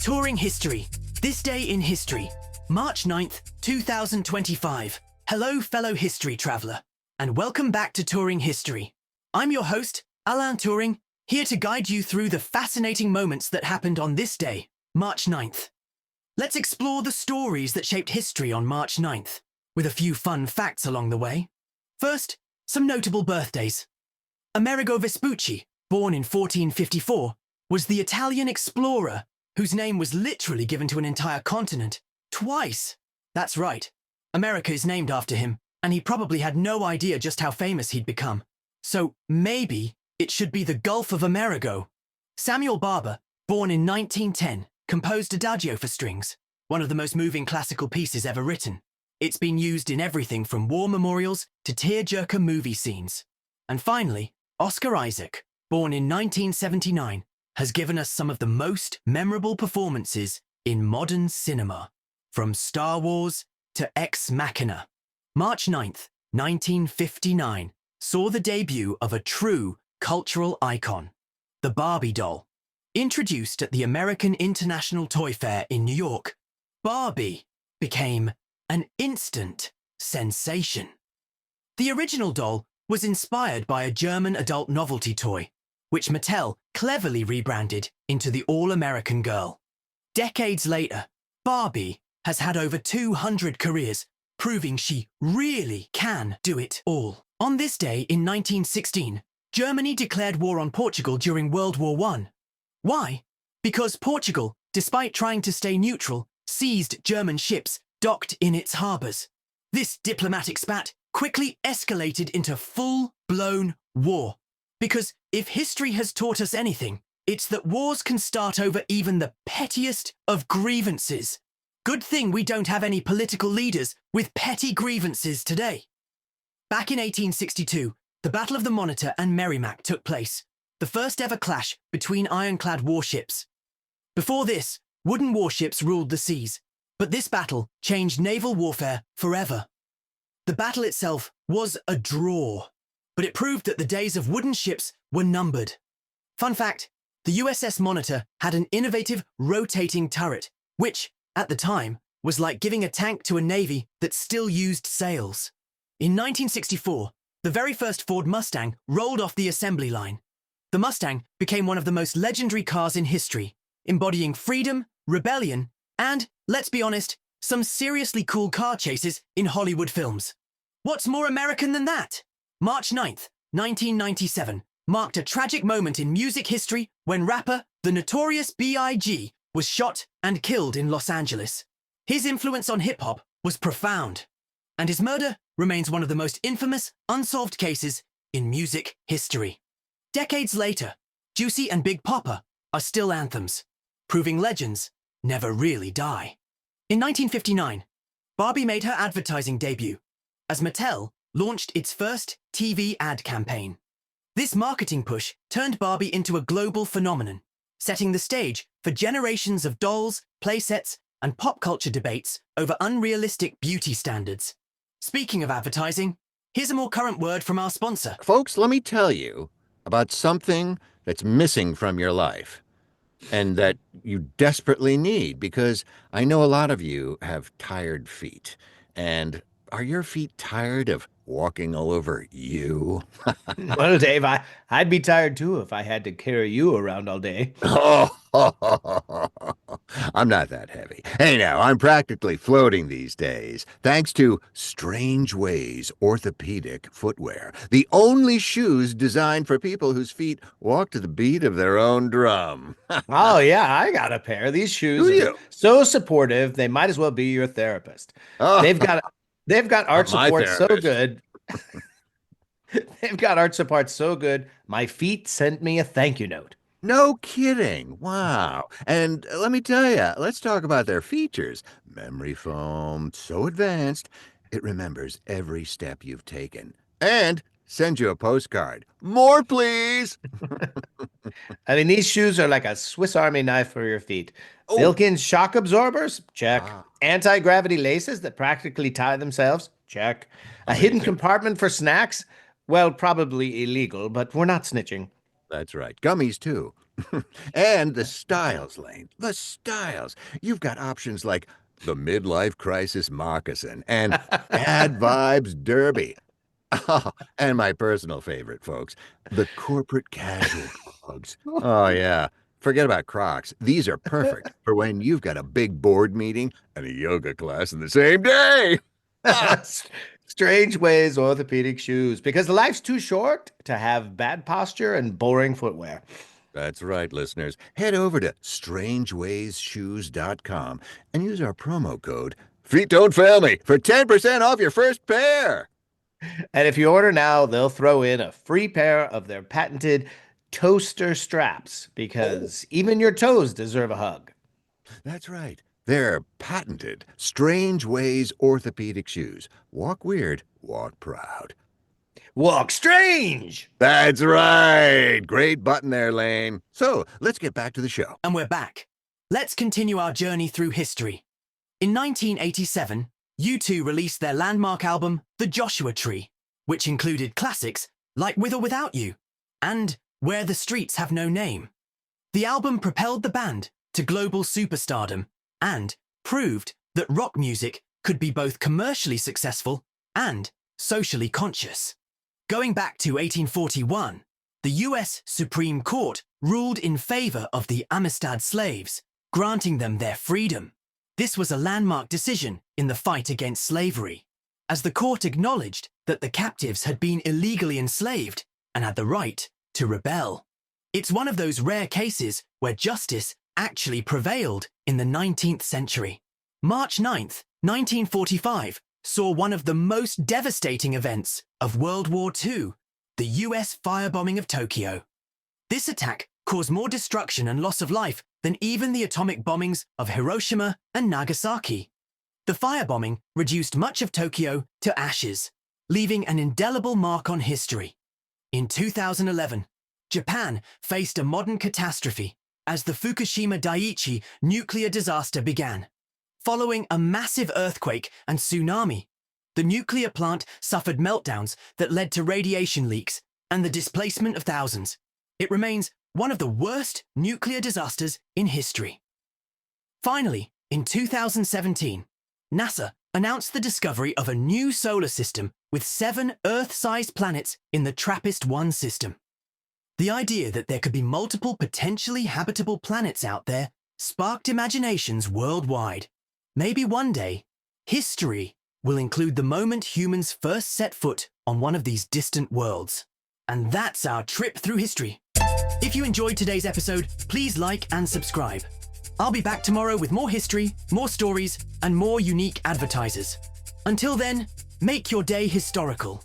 Touring History. This day in history. March 9th, 2025. Hello, fellow history traveler, and welcome back to Touring History. I'm your host, Alain Touring, here to guide you through the fascinating moments that happened on this day, March 9th. Let's explore the stories that shaped history on March 9th, with a few fun facts along the way. First, some notable birthdays. Amerigo Vespucci, born in 1454, was the Italian explorer whose name was literally given to an entire continent, twice. That's right, America is named after him, and he probably had no idea just how famous he'd become. So maybe it should be the Gulf of Amerigo. Samuel Barber, born in 1910, composed Adagio for strings, one of the most moving classical pieces ever written. It's been used in everything from war memorials to tearjerker movie scenes. And finally, Oscar Isaac, born in 1979, has given us some of the most memorable performances in modern cinema, from Star Wars to Ex Machina. March 9th, 1959, saw the debut of a true cultural icon, the Barbie doll. Introduced at the American International Toy Fair in New York, Barbie became an instant sensation. The original doll was inspired by a German adult novelty toy, which Mattel cleverly rebranded into the All-American Girl. Decades later, Barbie has had over 200 careers, proving she really can do it all. On this day in 1916, Germany declared war on Portugal during World War I. Why? Because Portugal, despite trying to stay neutral, seized German ships docked in its harbours. This diplomatic spat quickly escalated into full-blown war. Because if history has taught us anything, it's that wars can start over even the pettiest of grievances. Good thing we don't have any political leaders with petty grievances today. Back in 1862, the Battle of the Monitor and Merrimack took place, the first ever clash between ironclad warships. Before this, wooden warships ruled the seas, but this battle changed naval warfare forever. The battle itself was a draw, but it proved that the days of wooden ships were numbered. Fun fact, the USS Monitor had an innovative rotating turret, which, at the time, was like giving a tank to a navy that still used sails. In 1964, the very first Ford Mustang rolled off the assembly line. The Mustang became one of the most legendary cars in history, embodying freedom, rebellion, and, let's be honest, some seriously cool car chases in Hollywood films. What's more American than that? March 9th, 1997, marked a tragic moment in music history when rapper the Notorious B.I.G. was shot and killed in Los Angeles. His influence on hip-hop was profound, and his murder remains one of the most infamous, unsolved cases in music history. Decades later, Juicy and Big Poppa are still anthems, proving legends never really die. In 1959, Barbie made her advertising debut as Mattel launched its first TV ad campaign. This marketing push turned Barbie into a global phenomenon, setting the stage for generations of dolls, playsets, and pop culture debates over unrealistic beauty standards. Speaking of advertising, here's a more current word from our sponsor. Folks, let me tell you about something that's missing from your life and that you desperately need, because I know a lot of you have tired feet. And are your feet tired of walking all over you? Well, Dave, I'd be tired too if I had to carry you around all day. Oh, I'm not that heavy. Hey now, I'm practically floating these days, thanks to Strange Ways Orthopedic Footwear, the only shoes designed for people whose feet walk to the beat of their own drum. Oh, yeah, I got a pair. These shoes Do are you? so supportive, they might as well be your therapist. Oh, They've got art my support so therapist. good. They've got art support so good. My feet sent me a thank you note. No kidding. Wow. And let me tell you, let's talk about their features. Memory foam, so advanced, it remembers every step you've taken. And sends you a postcard. More, please. I mean, these shoes are like a Swiss Army knife for your feet. Oh. Built-in shock absorbers? Check. Ah. Anti-gravity laces that practically tie themselves? Check. A hidden compartment for snacks? Well, probably illegal, but we're not snitching. That's right. Gummies, too. And the styles, Lane. The styles. You've got options like the midlife crisis moccasin and dad vibes derby. Oh, and my personal favorite, folks, the corporate casual clogs. Oh, yeah. Forget about Crocs. These are perfect for when you've got a big board meeting and a yoga class in the same day. Strange Ways orthopedic shoes, because life's too short to have bad posture and boring footwear. That's right, listeners. Head over to strangewayshoes.com and use our promo code Feet Don't Fail Me for 10% off your first pair. And if you order now, they'll throw in a free pair of their patented toaster straps, because even your toes deserve a hug. That's right. They're patented Strange Ways orthopedic shoes. Walk weird, walk proud. Walk strange! That's right. Great button there, Lane. So let's get back to the show. And we're back. Let's continue our journey through history. In 1987, U2 released their landmark album, The Joshua Tree, which included classics like With or Without You and Where the Streets Have No Name. The album propelled the band to global superstardom and proved that rock music could be both commercially successful and socially conscious. Going back to 1841, the US Supreme Court ruled in favor of the Amistad slaves, granting them their freedom. This was a landmark decision in the fight against slavery, as the court acknowledged that the captives had been illegally enslaved and had the right to rebel. It's one of those rare cases where justice actually prevailed in the 19th century. March 9th, 1945, saw one of the most devastating events of World War II, the US firebombing of Tokyo. This attack caused more destruction and loss of life than even the atomic bombings of Hiroshima and Nagasaki. The firebombing reduced much of Tokyo to ashes, leaving an indelible mark on history. In 2011, Japan faced a modern catastrophe as the Fukushima Daiichi nuclear disaster began. Following a massive earthquake and tsunami, the nuclear plant suffered meltdowns that led to radiation leaks and the displacement of thousands. It remains one of the worst nuclear disasters in history. Finally, in 2017, NASA announced the discovery of a new solar system with 7 Earth-sized planets in the TRAPPIST-1 system. The idea that there could be multiple potentially habitable planets out there sparked imaginations worldwide. Maybe one day, history will include the moment humans first set foot on one of these distant worlds. And that's our trip through history. If you enjoyed today's episode, please like and subscribe. I'll be back tomorrow with more history, more stories, and more unique advertisers. Until then, make your day historical.